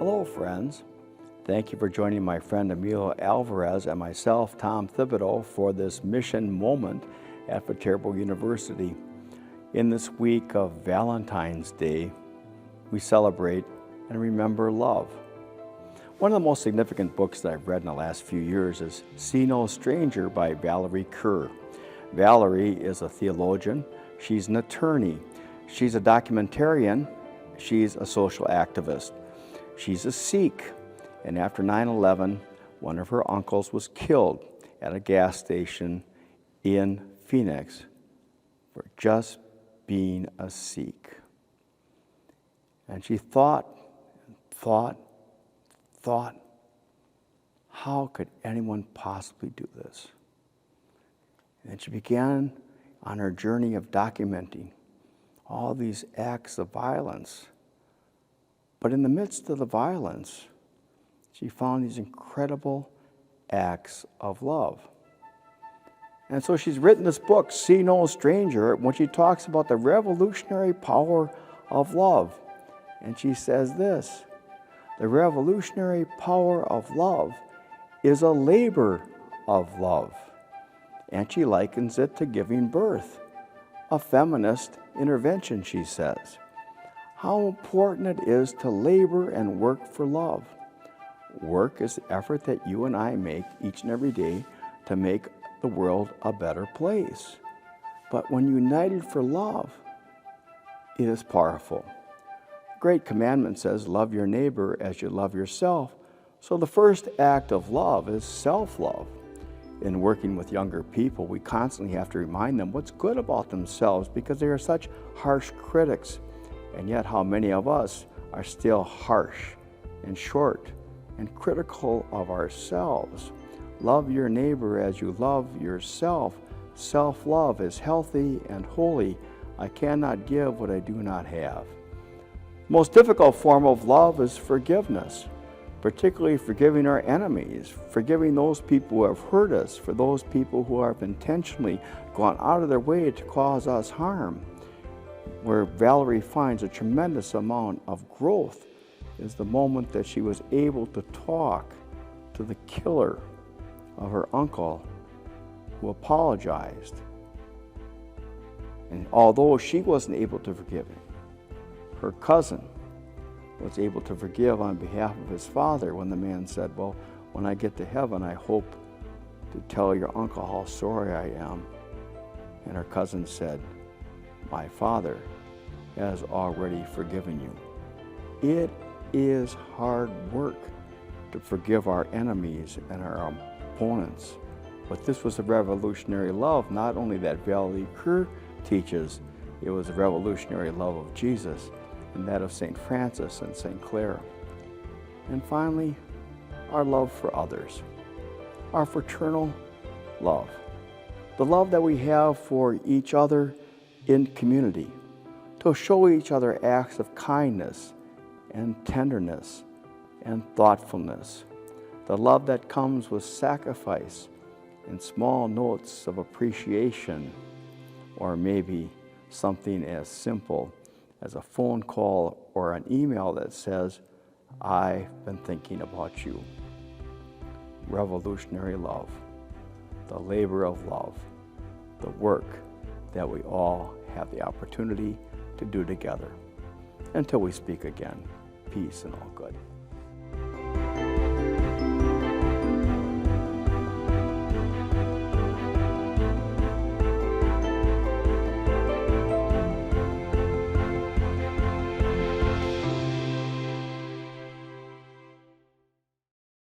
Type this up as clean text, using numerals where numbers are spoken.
Hello, friends. Thank you for joining my friend Emilio Alvarez and myself, Tom Thibodeau, for this mission moment at Viterbo University. In this week of Valentine's Day, we celebrate and remember love. One of the most significant books that I've read in the last few years is See No Stranger by Valerie Kerr. Valerie is a theologian, she's an attorney, she's a documentarian, she's a social activist. She's a Sikh, and after 9/11, one of her uncles was killed at a gas station in Phoenix for just being a Sikh. And she thought, how could anyone possibly do this? And she began on her journey of documenting all these acts of violence. But in the midst of the violence, she found these incredible acts of love. And so she's written this book, See No Stranger, when she talks about the revolutionary power of love. And she says this: the revolutionary power of love is a labor of love. And she likens it to giving birth, a feminist intervention, she says. How important it is to labor and work for love. Work is the effort that you and I make each and every day to make the world a better place. But when united for love, it is powerful. The Great Commandment says, love your neighbor as you love yourself. So the first act of love is self-love. In working with younger people, we constantly have to remind them what's good about themselves because they are such harsh critics. And yet how many of us are still harsh and short and critical of ourselves. Love your neighbor as you love yourself. Self-love is healthy and holy. I cannot give what I do not have. The most difficult form of love is forgiveness, particularly forgiving our enemies, forgiving those people who have hurt us, for those people who have intentionally gone out of their way to cause us harm. Where Valerie finds a tremendous amount of growth is the moment that she was able to talk to the killer of her uncle who apologized. And although she wasn't able to forgive him, her cousin was able to forgive on behalf of his father when the man said, well, when I get to heaven, I hope to tell your uncle how sorry I am. And her cousin said, my father has already forgiven you. It is hard work to forgive our enemies and our opponents. But this was a revolutionary love, not only that Valerie Kerr teaches, it was a revolutionary love of Jesus and that of St. Francis and St. Clare. And finally, our love for others, our fraternal love, the love that we have for each other in community, to show each other acts of kindness and tenderness and thoughtfulness, the love that comes with sacrifice and small notes of appreciation, or maybe something as simple as a phone call or an email that says, I've been thinking about you. Revolutionary love, the labor of love, the work that we all have the opportunity to do together. Until we speak again, peace and all good.